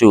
2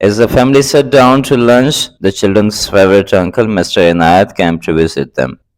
As the family sat down to lunch, the children's favorite uncle, Mr. Inayat, came to visit them.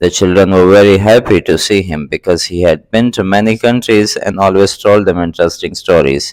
The children were very happy to see him because he had been to many countries and always told them interesting stories.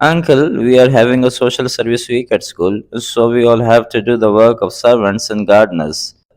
Uncle, we are having a social service week at school, so we all have to do the work of servants and gardeners.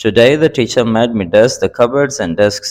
Today the teacher made me dust the cupboards and desks.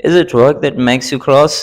Is it work that makes you cross?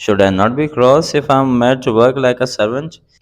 Should I not be cross if I'm made to work like a servant?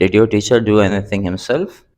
Did your teacher do anything himself?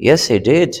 Yes, he did.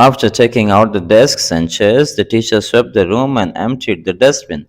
After taking out the desks and chairs, the teacher swept the room and emptied the dustbin.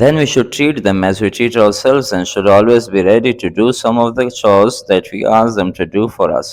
Then we should treat them as we treat ourselves and should always be ready to do some of the chores that we ask them to do for us.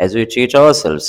as we treat ourselves,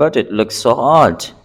But it looks so odd,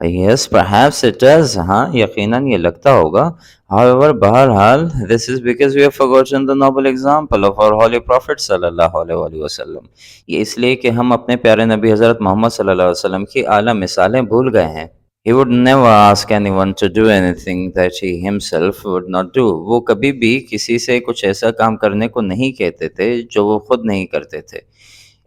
Yes, perhaps it does. ہاں یقیناً یہ لگتا ہوگا. However, بہرحال this is because we have forgotten the noble example of our holy prophet صلی اللہ علیہ وآلہ وسلم. یہ اس لیے کہ ہم اپنے پیارے نبی حضرت محمد صلی اللہ علیہ وسلم کی اعلیٰ مثالیں بھول گئے ہیں. He would never ask anyone to do anything that he himself would not do. وہ کبھی بھی کسی سے کچھ ایسا کام کرنے کو نہیں کہتے تھے جو وہ خود نہیں کرتے تھے.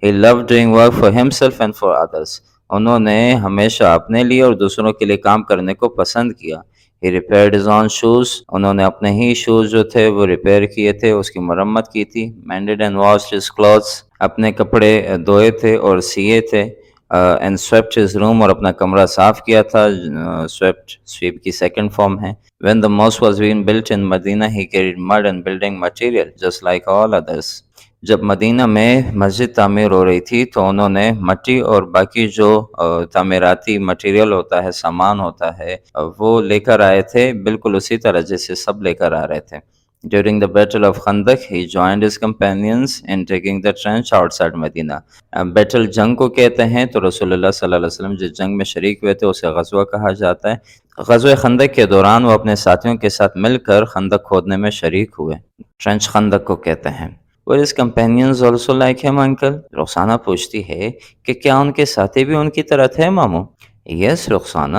He loved doing work for himself and for others. انہوں نے ہمیشہ اپنے لیے اور دوسروں کے لیے کام کرنے کو پسند کیا. He repaired his own shoes. انہوں نے اپنے ہی شوز جو تھے وہ ریپیئر کیے تھے، اس کی مرمت کی تھی. Mended and washed his clothes. اپنے کپڑے دھوئے تھے اور سیے تھے. And swept his room. اور اپنا کمرہ صاف کیا تھا. Sweep کی second form ہے. When the mosque was being built in Medina, he carried mud and building material just like all others. جب مدینہ میں مسجد تعمیر ہو رہی تھی تو انہوں نے مٹی اور باقی جو تعمیراتی مٹیریل ہوتا ہے، سامان ہوتا ہے، وہ لے کر آئے تھے، بالکل اسی طرح جیسے سب لے کر آ رہے تھے. During the Battle of Khandak, he joined his companions in taking the trench outside Medina. Battle جنگ کو کہتے ہیں، تو رسول اللہ صلی اللہ علیہ وسلم جس جنگ میں شریک ہوئے تھے اسے غزوہ کہا جاتا ہے. غزوہ خندق کے دوران وہ اپنے ساتھیوں کے ساتھ مل کر خندق کھودنے میں شریک ہوئے. ٹرنچ خندق کو کہتے ہیں. Were his companions also like him, uncle? Rukhsana پوچھتی ہے کہ کیا ان کے ساتھی بھی ان کی طرح تھے ماموں؟ Yes, رخسانہ.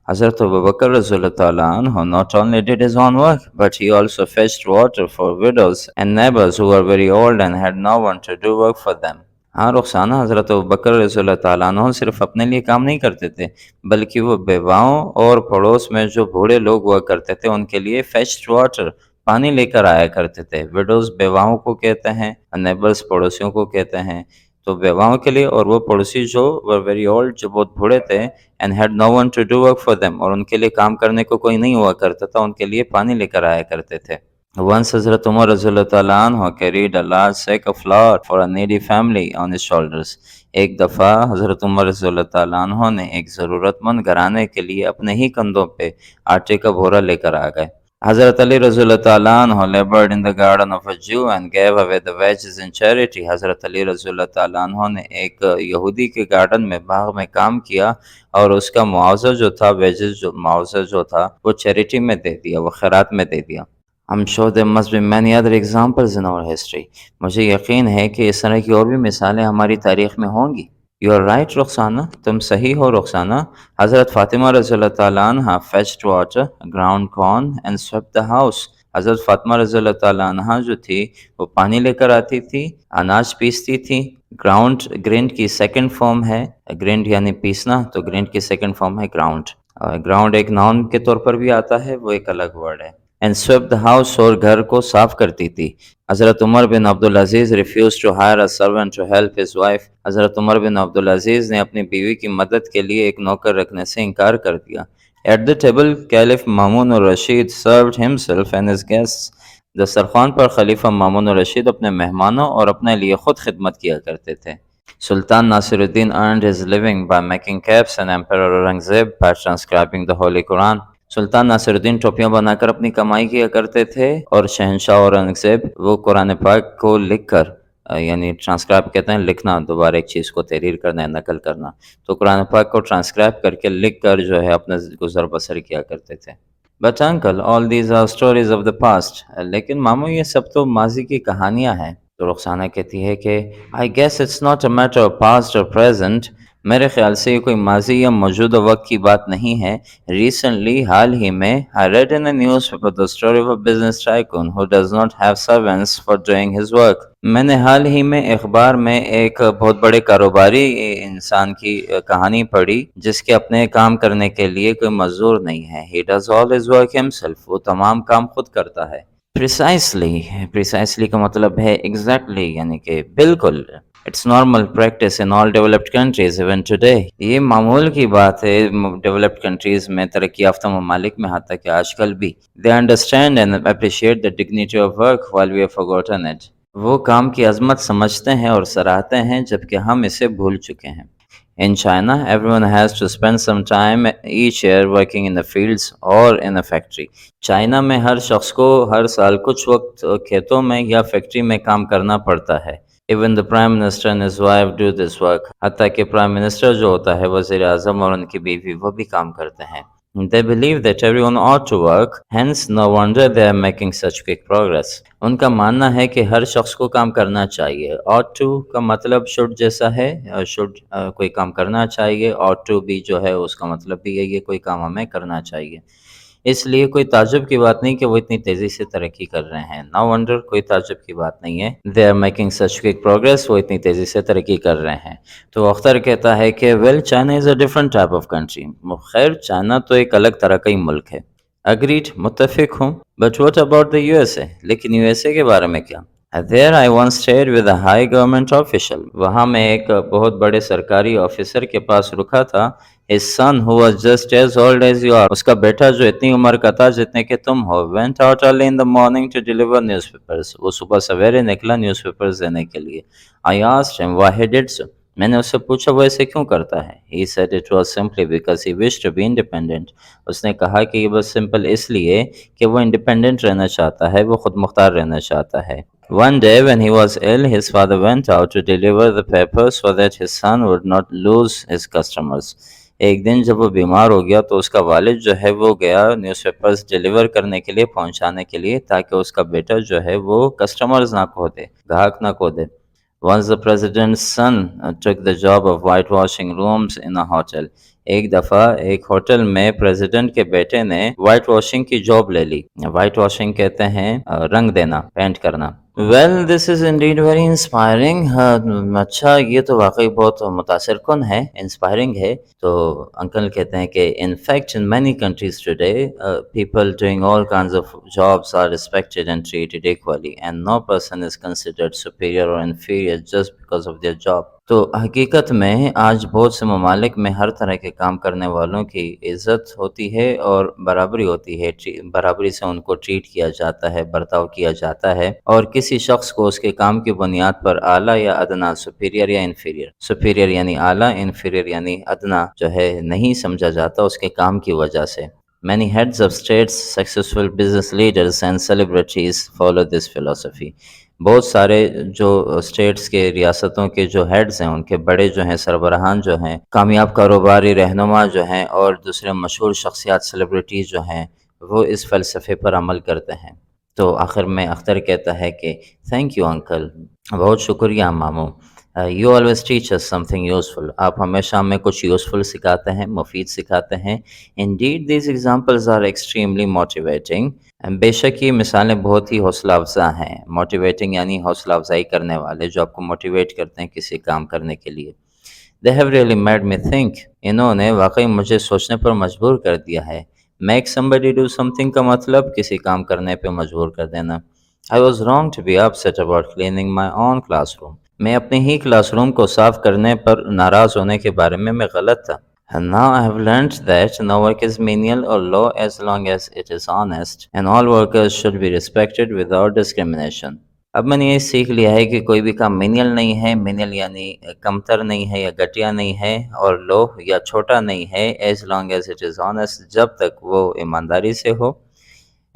حضرت ابوبکر رضی اللہ تعالیٰ عنہ not only did his own work, but he also fetched water for widows and neighbors who were very old and had no one to do work for them. ہاں رخسانہ، حضرت ابوبکر رضی اللہ تعالیٰ عنہ صرف اپنے لیے کام نہیں کرتے تھے، بلکہ وہ بیواؤں اور پڑوس میں جو بوڑھے لوگ ہوا کرتے تھے ان کے لیے fetched water، پانی لے کر آیا کرتے تھے. وڈوز بیواؤں کو کہتے ہیں، نیبرز پڑوسیوں کو کہتے ہیں. تو بیواؤں کے لیے، اور وہ پڑوسی جو were very old، جو بہت بوڑھے تھے، and had no one to do work for them، اور ان کے لیے کام کرنے کو کوئی نہیں ہوا کرتا تھا، ان کے لیے پانی لے کر آیا کرتے تھے. Once حضرت عمر رضی اللہ تعالیٰ عنہ carried a large sack of flour for a needy family on his shoulders. ایک دفعہ حضرت عمر رضی اللہ تعالیٰ عنہ نے ایک ضرورت مند گھرانے کے لیے اپنے ہی کندھوں پہ آٹے کا بھورا لے کر آ گئے. حضرت علی رضی اللہ تعالیٰ عنہ labored in the garden of a Jew and gave away the wages in charity. حضرت علی رضی اللہ تعالیٰ عنہ نے ایک یہودی کے گارڈن میں، باغ میں کام کیا اور اس کا معاوضہ جو تھا، معاوضہ جو تھا وہ چیریٹی میں دے دیا، وہ خیرات میں دے دیا. I'm sure there must be many other examples in our history. مجھے یقین ہے کہ اس طرح کی اور بھی مثالیں ہماری تاریخ میں ہوں گی. You are right, Rukhsana. تم صحیح ہو رخسانہ. حضرت فاطمہ رضی اللہ تعالیٰ عنہ fetched water, ground corn and swept the house. حضرت فاطمہ رضی اللہ تعالیٰ عنہ جو تھی وہ پانی لے کر آتی تھی، اناج پیستی تھی. گرینڈ کی سیکنڈ فارم ہے، گرینڈ یعنی پیسنا، تو گرینڈ کی سیکنڈ فارم ہے گراؤنڈ. گراؤنڈ ایک ناؤن کے طور پر بھی آتا ہے، وہ ایک الگ ورڈ ہے. And swept the house، اور گھر کو صاف کرتی تھی. حضرت عمر بن Abdul Aziz refused to hire a servant to help his wife. حضرت عمر بن عبدالعزیز نے اپنی بیوی کی مدد کے لیے ایک نوکر رکھنے سے انکار کر دیا. At the table, Caliph Mamun al-Rashid served himself and his guests. دسترخوان پر خلیفہ مامون الرشید اپنے مہمانوں اور اپنے لیے خود خدمت کیا کرتے تھے. سلطان ناصر الدین earned his living by making caps and Emperor Aurangzeb by transcribing the Holy Quran. سلطان ناصر الدین ٹوپیاں بنا کر اپنی کمائی کیا کرتے تھے، اور شہنشاہ اورنگزیب وہ قرآن پاک کو لکھ کر، یعنی ٹرانسکرائب کہتے ہیں لکھنا، دوبارہ ایک چیز کو تحریر کرنا ہے، نقل کرنا، تو قرآن پاک کو ٹرانسکرائب کر کے لکھ کر جو ہے اپنا گزر بسر کیا کرتے تھے. But uncle all these are stories of the past. لیکن ماموں یہ سب تو ماضی کی کہانیاں ہیں. تو رخسانہ کہتی ہے کہ I guess it's not a matter of past اور پریزنٹ. میرے خیال سے یہ کوئی ماضی یا موجودہ وقت کی بات نہیں ہے. ریسنٹلی، حال ہی میں، I read in a newspaper the story of a business tycoon who does not have servants for doing his work. میں نے حال ہی میں اخبار میں ایک بہت بڑے کاروباری انسان کی کہانی پڑھی جس کے اپنے کام کرنے کے لیے کوئی مزدور نہیں ہے. He does all his work himself. وہ تمام کام خود کرتا ہے. Precisely کا مطلب ہے exactly، یعنی کہ بالکل. It's normal practice in all developed countries even today. یہ معمول کی بات ہے ڈیولپڈ کنٹریز میں، ترقی یافتہ ممالک میں، حتیٰ کہ آج کل بھی. They understand and appreciate the dignity of work while we have forgotten it. وہ کام کی عظمت سمجھتے ہیں اور سراہتے ہیں جبکہ ہم اسے بھول چکے ہیں. In China, everyone has to spend some time each year working in the fields or in a factory. China میں ہر شخص کو ہر سال کچھ وقت کھیتوں میں یا فیکٹری میں کام کرنا پڑتا ہے. Even the prime minister and his wife do this work. حتیٰ کہ prime minister جو ہوتا ہے وزیر اعظم اور ان کی بیوی وہ بھی کام کرتے ہیں. They believe that everyone ought to work, hence no wonder they are making such quick progress. ان کا ماننا ہے کہ ہر شخص کو کام کرنا چاہیے. ought to کا مطلب should جیسا ہے. should کوئی کام کرنا چاہیے. ought to بھی جو ہے اس کا مطلب بھی یہی ہے کوئی کام ہمیں کرنا چاہیے. اس لیے کوئی تعجب کی بات نہیں کہ وہ اتنی تیزی سے ترقی کر رہے ہیں. No wonder کوئی تعجب کی بات نہیں ہے. They are making such quick progress. وہ اتنی تیزی سے ترقی کر رہے ہیں. تو اختر کہتا ہے کہ well China is a different type of country. خیر چائنا تو ایک الگ طرح کا ہی ملک ہے. Agreed متفق ہوں. But what about the USA? لیکن USA کے بارے میں کیا؟ There I once stayed with a high government official. وہاں میں ایک بہت بڑے سرکاری آفیسر کے پاس رکا تھا. His son who was just as old as you are. اس کا بیٹا جو اتنی عمر کا تھا جتنے کہ تم ہو. Went out early in the morning to deliver newspapers. وہ صبح سویرے نکلا نیوز پیپرز دینے کے لیے. I asked him why he did so. میں نے اس سے پوچھا وہ ایسے کیوں کرتا ہے. He said it was simply because he wished to be independent. اس نے کہا کہ یہ بس سمپل اس لیے کہ وہ انڈیپینڈنٹ رہنا چاہتا ہے, وہ خود مختار رہنا چاہتا ہے. One day when he was ill, his father went out to deliver the papers so that his son would not lose his customers. ایک دن جب وہ بیمار ہو گیا تو اس کا والد جو ہے وہ گیا نیوز پیپرز ڈیلیور کرنے کے لیے, پہنچانے کے لیے, تاکہ اس کا بیٹا جو ہے وہ کسٹمرز نہ کھو دے, گاہک نہ کھو دے. Once the president's son took the job of whitewashing rooms in a hotel. ایک دفعہ ایک ہوٹل میں پریزیڈنٹ کے بیٹے نے وائٹ واشنگ کی جاب لے لی. وائٹ واشنگ کہتے ہیں رنگ دینا, پینٹ کرنا. Well, this is indeed very inspiring. اچھا یہ تو واقعی بہت متاثر کن ہے, انسپائرنگ ہے. تو انکل کہتے ہیں کہ in fact in many countries today people doing all kinds of jobs are respected and treated equally and no person is considered superior or inferior just because of their job. تو حقیقت میں آج بہت سے ممالک میں ہر طرح کے کام کرنے والوں کی عزت ہوتی ہے اور برابری ہوتی ہے, برابری سے ان کو ٹریٹ کیا جاتا ہے, برتاؤ کیا جاتا ہے, اور کسی شخص کو اس کے کام کی بنیاد پر اعلیٰ یا ادنا, سپیریئر یا انفیریئر, سپیریئر یعنی اعلیٰ, انفیریئر یعنی ادنا جو ہے نہیں سمجھا جاتا اس کے کام کی وجہ سے. Many heads of states, successful business leaders and celebrities follow this philosophy. بہت سارے جو اسٹیٹس کے, ریاستوں کے جو ہیڈز ہیں, ان کے بڑے جو ہیں سربراہان جو ہیں, کامیاب کاروباری رہنما جو ہیں, اور دوسرے مشہور شخصیات سیلیبریٹیز جو ہیں, وہ اس فلسفے پر عمل کرتے ہیں. تو آخر میں اختر کہتا ہے کہ تھینک یو انکل, بہت شکریہ ماموں. You always teach us something useful. آپ ہمیشہ ہمیں کچھ یوزفل سکھاتے ہیں, مفید سکھاتے ہیں. Indeed these examples are extremely motivating. بے شک یہ مثالیں بہت ہی حوصلہ افزا ہیں. موٹیویٹنگ یعنی حوصلہ افزائی کرنے والے, جو آپ کو موٹیویٹ کرتے ہیں کسی کام کرنے کے لیے. They have really made me think. انہوں نے واقعی مجھے سوچنے پر مجبور کر دیا ہے. Make somebody do something کا مطلب کسی کام کرنے پہ مجبور کر دینا. I was wrong to be upset about cleaning my own classroom. میں اپنے ہی کلاس روم کو صاف کرنے پر ناراض ہونے کے بارے میں غلط تھا. And now I have learned that no work is menial or low as long as it is honest, and all workers should be respected without discrimination. اب میں نے یہ سیکھ لیا ہے کہ کوئی بھی کام مینیل نہیں ہے, مینیل یعنی کمتر نہیں ہے یا گھٹیا نہیں ہے, اور لو یا چھوٹا نہیں ہے, as long as it is honest, جب تک وہ ایمانداری سے ہو.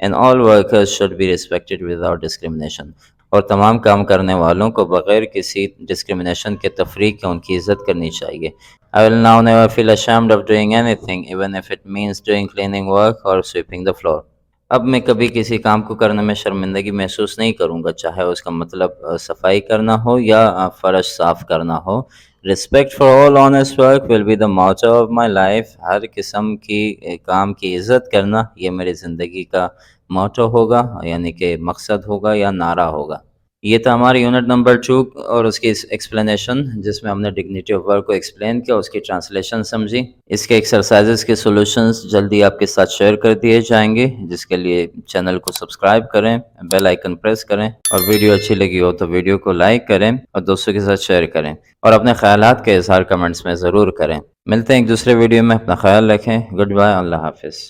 And all workers should be respected without discrimination. اور تمام کام کرنے والوں کو بغیر کسی ڈسکرمنیشن کے تفریق کے ان کی عزت کرنی چاہیے. I will now never feel ashamed of doing anything, even if it means doing cleaning work or sweeping the floor. اب میں کبھی کسی کام کو کرنے میں شرمندگی محسوس نہیں کروں گا, چاہے اس کا مطلب صفائی کرنا ہو یا فرش صاف کرنا ہو. Respect for all honest work will be the motto of my life. ہر قسم کی کام کی عزت کرنا یہ میری زندگی کا موٹو ہوگا, یعنی کہ مقصد ہوگا یا نعرہ ہوگا. یہ تھا ہماری یونٹ نمبر 2 اور اس کی ایکسپلینیشن, جس میں ہم نے ڈگنیٹی آف ورک کو ایکسپلین کیا, اس کی ٹرانسلیشن سمجھی. اس کے ایکسرسائزز کے سولوشنز جلدی آپ کے ساتھ شیئر کر دیے جائیں گے, جس کے لیے چینل کو سبسکرائب کریں, بیل آئیکن پریس کریں, اور ویڈیو اچھی لگی ہو تو ویڈیو کو لائک کریں اور دوستوں کے ساتھ شیئر کریں, اور اپنے خیالات کا اظہار کمنٹس میں ضرور کریں. ملتے ہیں ایک دوسرے ویڈیو میں, اپنا خیال رکھیں. گڈ بائے, اللہ حافظ.